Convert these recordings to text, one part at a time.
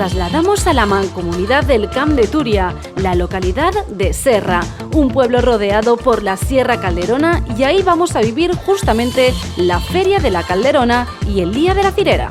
trasladamos a la mancomunidad del Camp de Túria, la localidad de Serra, un pueblo rodeado por la Sierra Calderona, y ahí vamos a vivir justamente la Feria de la Calderona y el Día de la Cirera.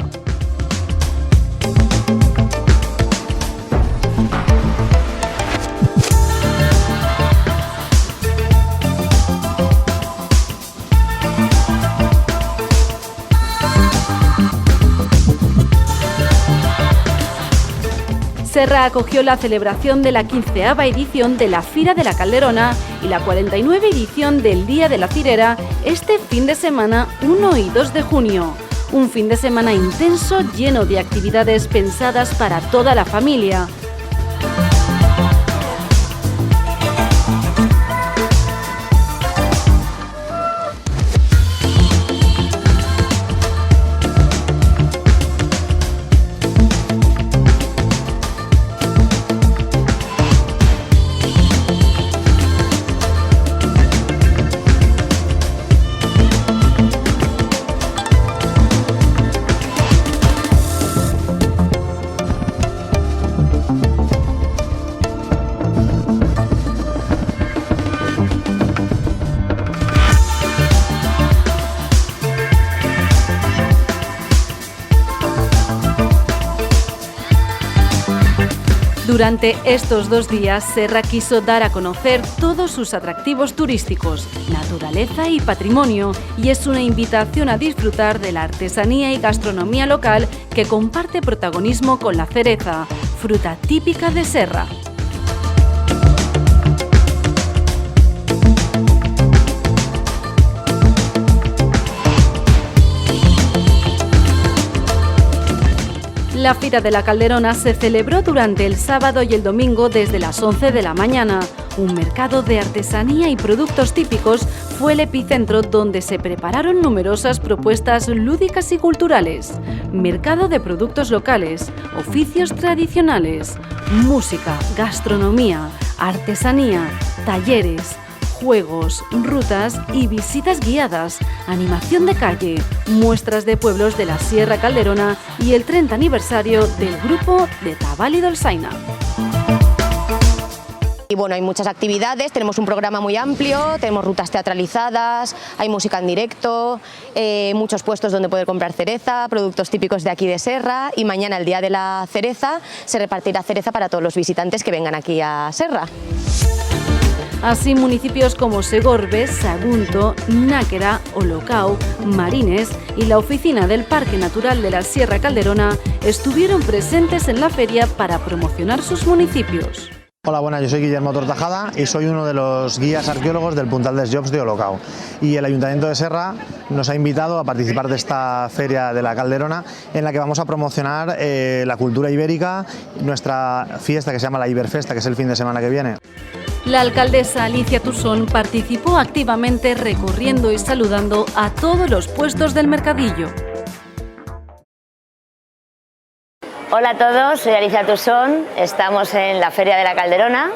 Serra acogió la celebración de la 15ª edición de la Fira de la Calderona y la 49 edición del Día de la Cirera este fin de semana 1 y 2 de junio. Un fin de semana intenso lleno de actividades pensadas para toda la familia. Durante estos 2 días, Serra quiso dar a conocer todos sus atractivos turísticos, naturaleza y patrimonio, y es una invitación a disfrutar de la artesanía y gastronomía local que comparte protagonismo con la cereza, fruta típica de Serra. La Fira de la Calderona se celebró durante el sábado y el domingo desde las 11 de la mañana. Un mercado de artesanía y productos típicos fue el epicentro donde se prepararon numerosas propuestas lúdicas y culturales. Mercado de productos locales, oficios tradicionales, música, gastronomía, artesanía, talleres, juegos, rutas y visitas guiadas, animación de calle, muestras de pueblos de la Sierra Calderona y el 30 aniversario del grupo de Tabal Dolçaina. Y bueno, hay muchas actividades, tenemos un programa muy amplio, tenemos rutas teatralizadas, hay música en directo, muchos puestos donde poder comprar cereza, productos típicos de aquí de Serra, y mañana, el día de la cereza, se repartirá cereza para todos los visitantes que vengan aquí a Serra. Así, municipios como Segorbe, Sagunto, Náquera, Olocau, Marines y la oficina del Parque Natural de la Sierra Calderona estuvieron presentes en la feria para promocionar sus municipios. Hola, buenas, yo soy Guillermo Tortajada y soy uno de los guías arqueólogos del Puntal dels Jocs de Olocau. Y el Ayuntamiento de Serra nos ha invitado a participar de esta Feria de la Calderona, en la que vamos a promocionar la cultura ibérica, nuestra fiesta que se llama la Iberfesta, que es el fin de semana que viene. La alcaldesa Alicia Tusón participó activamente recorriendo y saludando a todos los puestos del mercadillo. Hola a todos, soy Alicia Tusón, estamos en la Feria de la Calderona.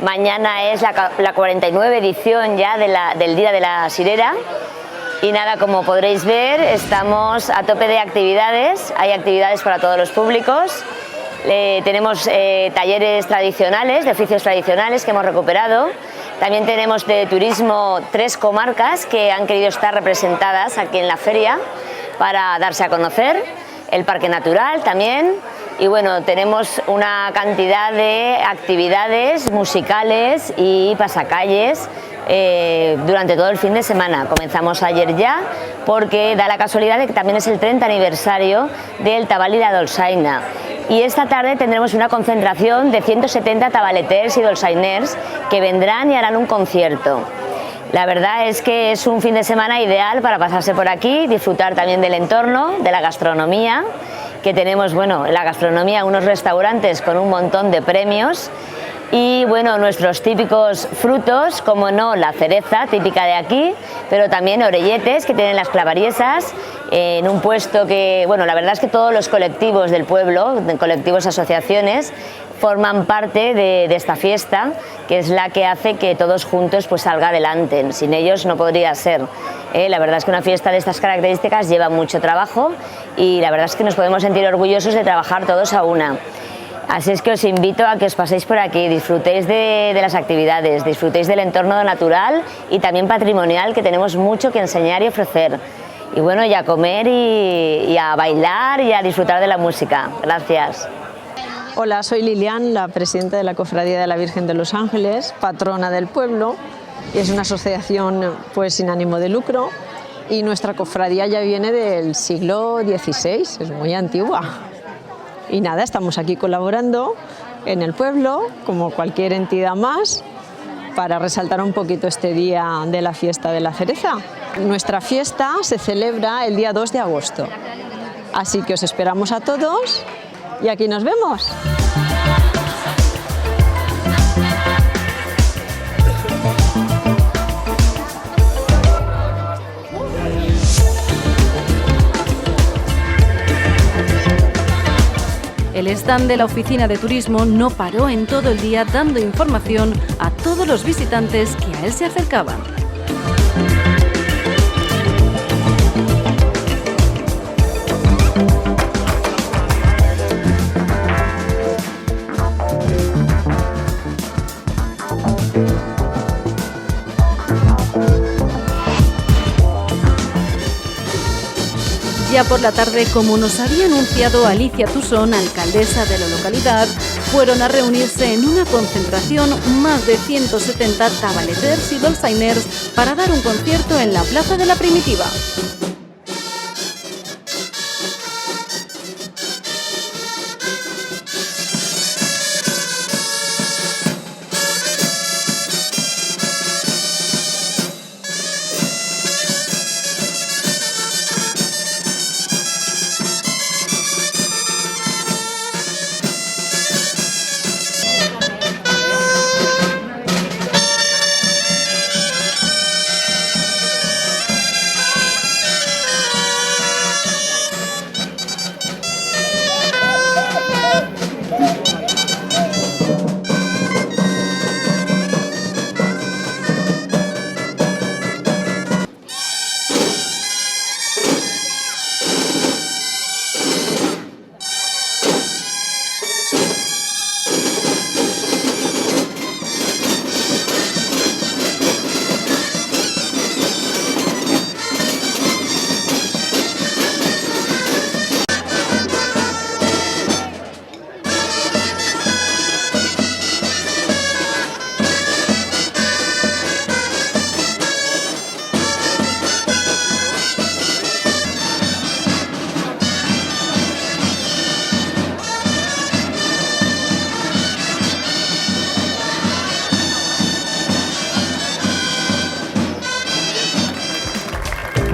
Mañana es la 49 edición ya del Día de la Cirera. Y nada, como podréis ver, estamos a tope de actividades, hay actividades para todos los públicos. Tenemos talleres tradicionales, de oficios tradicionales que hemos recuperado. También tenemos de turismo 3 comarcas que han querido estar representadas aquí en la feria para darse a conocer. El Parque Natural también. Y bueno, tenemos una cantidad de actividades musicales y pasacalles durante todo el fin de semana. Comenzamos ayer ya porque da la casualidad de que también es el 30 aniversario del Tabal Dolçaina. Y esta tarde tendremos una concentración de 170 tabaleters y dolçainers que vendrán y harán un concierto. La verdad es que es un fin de semana ideal para pasarse por aquí, disfrutar también del entorno, de la gastronomía, que tenemos, bueno, en la gastronomía unos restaurantes con un montón de premios y, bueno, nuestros típicos frutos, como no, la cereza, típica de aquí, pero también orelletes que tienen las clavariesas, en un puesto que, bueno, la verdad es que todos los colectivos del pueblo, colectivos, asociaciones, forman parte de esta fiesta, que es la que hace que todos juntos pues salga adelante. Sin ellos no podría ser. La verdad es que una fiesta de estas características lleva mucho trabajo y la verdad es que nos podemos sentir orgullosos de trabajar todos a una. Así es que os invito a que os paséis por aquí, disfrutéis de las actividades, disfrutéis del entorno natural y también patrimonial, que tenemos mucho que enseñar y ofrecer. Y bueno, y a comer y a bailar y a disfrutar de la música. Gracias. Hola, soy Lilian, la presidenta de la Cofradía de la Virgen de los Ángeles, patrona del pueblo, y es una asociación pues sin ánimo de lucro, y nuestra cofradía ya viene del siglo XVI, es muy antigua. Y nada, estamos aquí colaborando en el pueblo, como cualquier entidad más, para resaltar un poquito este día de la fiesta de la cereza. Nuestra fiesta se celebra el día 2 de agosto, así que os esperamos a todos y aquí nos vemos. El stand de la Oficina de Turismo no paró en todo el día dando información a todos los visitantes que a él se acercaban. Ya por la tarde, como nos había anunciado Alicia Tusón, alcaldesa de la localidad, fueron a reunirse en una concentración más de 170 tabaleters y dolçainers para dar un concierto en la Plaza de la Primitiva.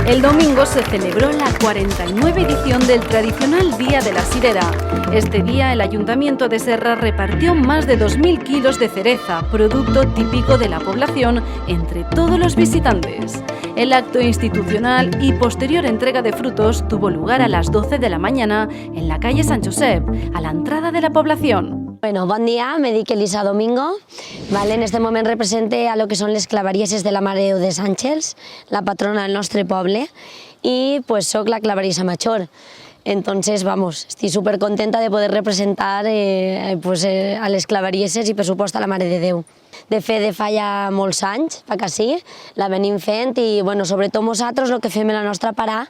El domingo se celebró la 49 edición del tradicional Día de la Sirera. Este día el Ayuntamiento de Serra repartió más de 2.000 kilos de cereza, producto típico de la población, entre todos los visitantes. El acto institucional y posterior entrega de frutos tuvo lugar a las 12 de la mañana en la calle Sant Josep, a la entrada de la población. Bueno, bon dia, me dic Elisa Domingo. Vale, en este moment represente a lo que son les clavarieses de la Mare de Sàngels, la patrona del nostre poble, y pues soc la clavariesa major. Entonces, vamos, estic supercontenta de poder representar a les clavarieses i per supost a la Mare de Déu. De fet, de fa ja molts anys, fa que sí, la venim fent i, bueno, sobretot nosaltres el que fem en la nostra parà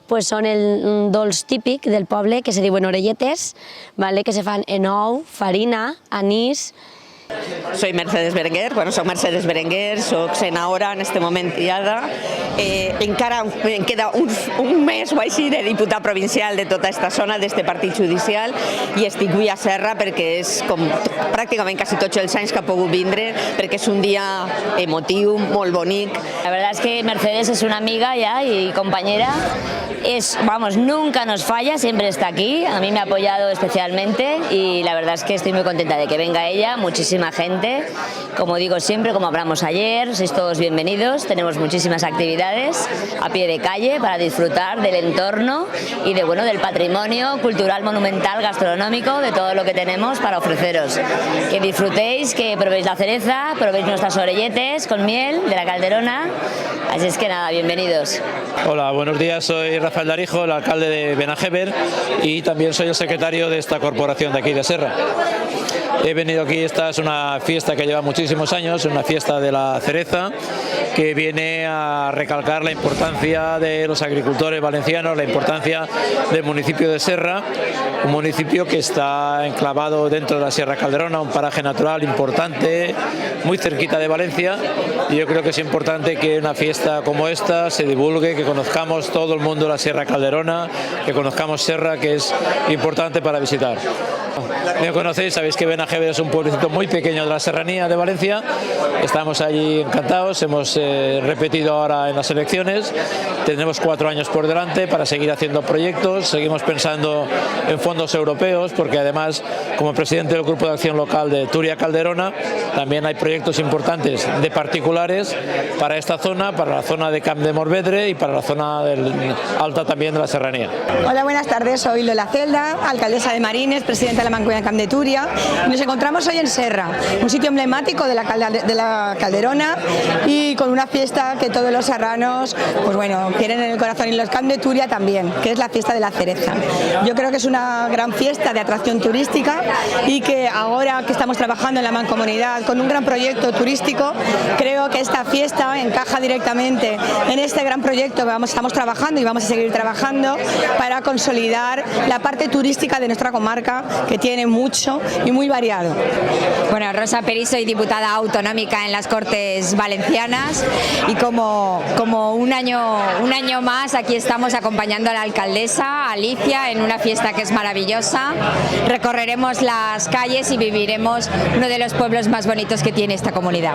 pues són el dolç típic del poble que se diuen orelletes, vale, que se fan en ou, farina, anís. Soy Mercedes Berenguer, soc Mercedes Berenguer, soc senadora en este moment triada. Encara em queda un mes o així de diputat provincial de tota aquesta zona, d'este partit judicial, i estic avui a Serra perquè és com pràcticament quasi tots els anys que he pogut vindre, perquè és un dia emotiu, molt bonic. La verdad es que Mercedes es una amiga ya y compañera. Nunca nos falla, siempre está aquí. A mí me ha apoyado especialmente y la verdad es que estoy muy contenta de que venga ella. Muchísimas muchísima gente. Como digo siempre, como hablamos ayer, sois todos bienvenidos. Tenemos muchísimas actividades a pie de calle para disfrutar del entorno y de, bueno, del patrimonio cultural, monumental, gastronómico, de todo lo que tenemos para ofreceros. Que disfrutéis, que probéis la cereza, probéis nuestras orelletes con miel de la Calderona. Así es que nada, bienvenidos. Hola, buenos días, soy Rafael Darijo, el alcalde de Benajever, y también soy el secretario de esta corporación de aquí de Serra. He venido aquí, esta es una fiesta que lleva muchísimos años, una fiesta de la cereza, que viene a recalcar la importancia de los agricultores valencianos, la importancia del municipio de Serra, un municipio que está enclavado dentro de la Sierra Calderona, un paraje natural importante, muy cerquita de Valencia, y yo creo que es importante que una fiesta como esta se divulgue, que conozcamos todo el mundo la Sierra Calderona, que conozcamos Serra, que es importante para visitar. Me conocéis, sabéis que Benajever es un pueblecito muy pequeño de la serranía de Valencia. Estamos allí encantados, hemos repetido ahora en las elecciones, tendremos 4 años por delante para seguir haciendo proyectos, seguimos pensando en fondos europeos, porque además, como presidente del Grupo de Acción Local de Turia Calderona, también hay proyectos importantes de particulares para esta zona, para la zona de Camp de Morvedre y para la zona alta también de la serranía. Hola, buenas tardes, soy Lola Celda, alcaldesa de Marines, presidenta de la Mancomunidad Camp de Turia. Nos encontramos hoy en Serra, un sitio emblemático de la Calderona, y con una fiesta que todos los serranos, pues bueno, quieren en el corazón, y los Camp de Turia también, que es la fiesta de la cereza. Yo creo que es una gran fiesta de atracción turística, y que ahora que estamos trabajando en la Mancomunidad con un gran proyecto turístico, creo que esta fiesta encaja directamente en este gran proyecto que estamos trabajando y vamos a seguir trabajando para consolidar la parte turística de nuestra comarca, que tiene mucho y muy variado. Bueno, Rosa Peris, soy diputada autonómica en las Cortes Valencianas, y como un año más aquí estamos acompañando a la alcaldesa Alicia en una fiesta que es maravillosa. Recorreremos las calles y viviremos uno de los pueblos más bonitos que tiene esta comunidad.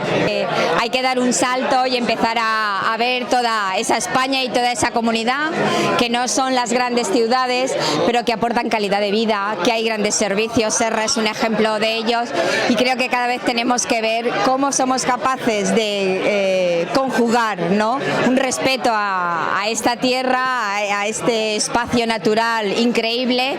Hay que dar un salto y empezar a ver toda esa España y toda esa comunidad, que no son las grandes ciudades, pero que aportan calidad de vida, que hay grandes servicios. Serra es un ejemplo de ellos, y creo que cada vez tenemos que ver cómo somos capaces de conjugar, ¿no?, un respeto a esta tierra, a este espacio natural increíble,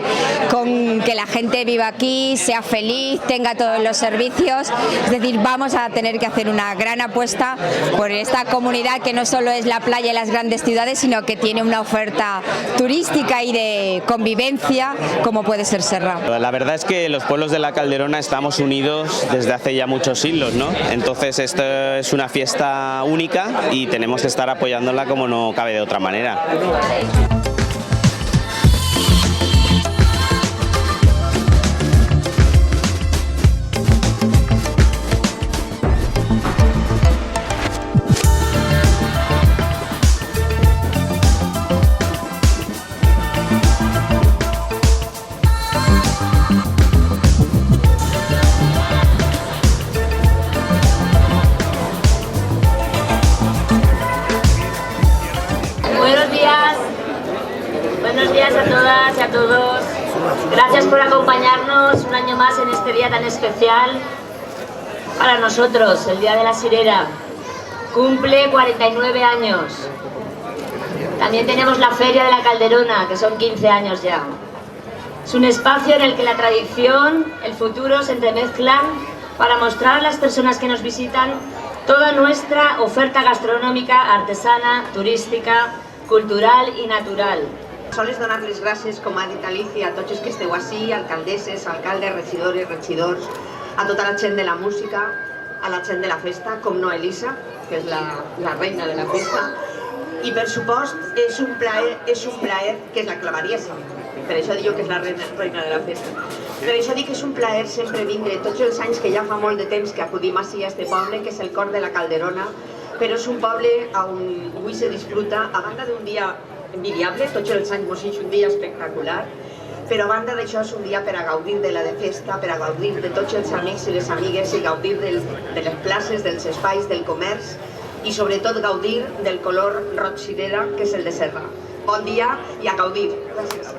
con que la gente viva aquí, sea feliz, tenga todos los servicios. Es decir, vamos a tener que hacer una gran apuesta por esta comunidad, que no solo es la playa y las grandes ciudades, sino que tiene una oferta turística y de convivencia como puede ser Serra. La verdad es que los pueblos de la Calderona estamos unidos desde hace ya muchos siglos, ¿no? Entonces esto es una fiesta única y tenemos que estar apoyándola como no cabe de otra manera. Buenos días a todas y a todos. Gracias por acompañarnos un año más en este día tan especial para nosotros, el Día de la Sirera. Cumple 49 años. También tenemos la Feria de la Calderona, que son 15 años ya. Es un espacio en el que la tradición, el futuro se entremezclan para mostrar a las personas que nos visitan toda nuestra oferta gastronòmica, artesana, turística, cultural i natural. Sols donar les gràcies, com ha dit Alicia, a tots els que esteu ací, alcaldesses, alcaldes, regidores, regidors, a tota la gent de la música, a la gent de la festa, com no Elisa, que és la reina de la festa. I per supost, és un plaer que la clavariéssim. Per això dic que és la reina de la festa. Per això dic que és un plaer sempre vindre tots els anys que ja fa molt de temps que acudim ací a este poble, que és el cor de la Calderona, però és un poble on avui se disfruta, a banda d'un dia envidiable, tots els anys mos és un dia espectacular, però a banda d'això és un dia per a gaudir de la festa, per a gaudir de tots els amics i les amigues i gaudir de les places, dels espais, del comerç i sobretot gaudir del color roig cirera que és el de Serra. Bon dia i a gaudir. Gràcies.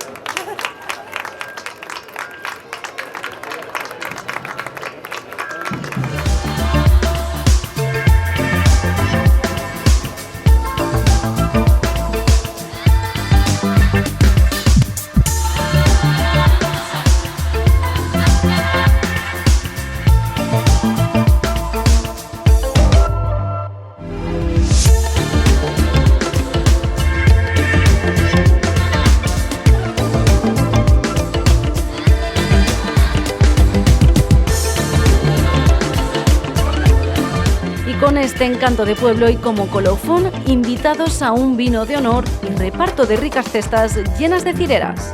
este encanto de pueblo y como colofón, invitados a un vino de honor y reparto de ricas cestas llenas de cireras.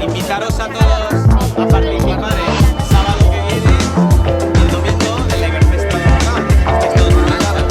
Invitaros a todos a participar el sábado que viene y el domingo del Iberfest de Olocau. Estáis todos invitados.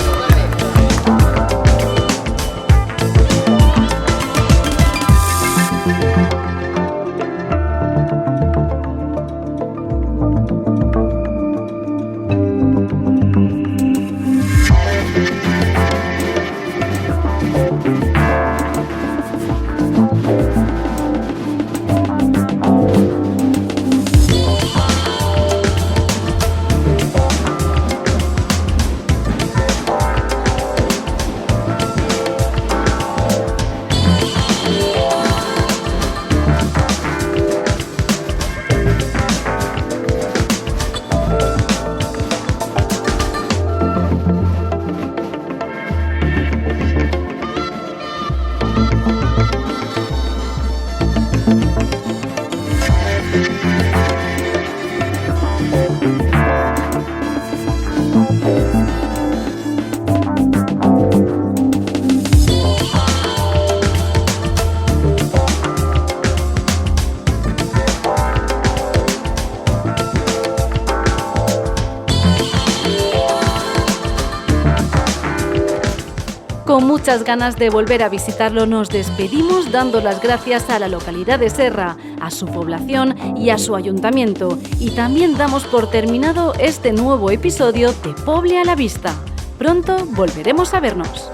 Con muchas ganas de volver a visitarlo, nos despedimos dando las gracias a la localidad de Serra, a su población y a su ayuntamiento. Y también damos por terminado este nuevo episodio de Poble a la Vista. Pronto volveremos a vernos.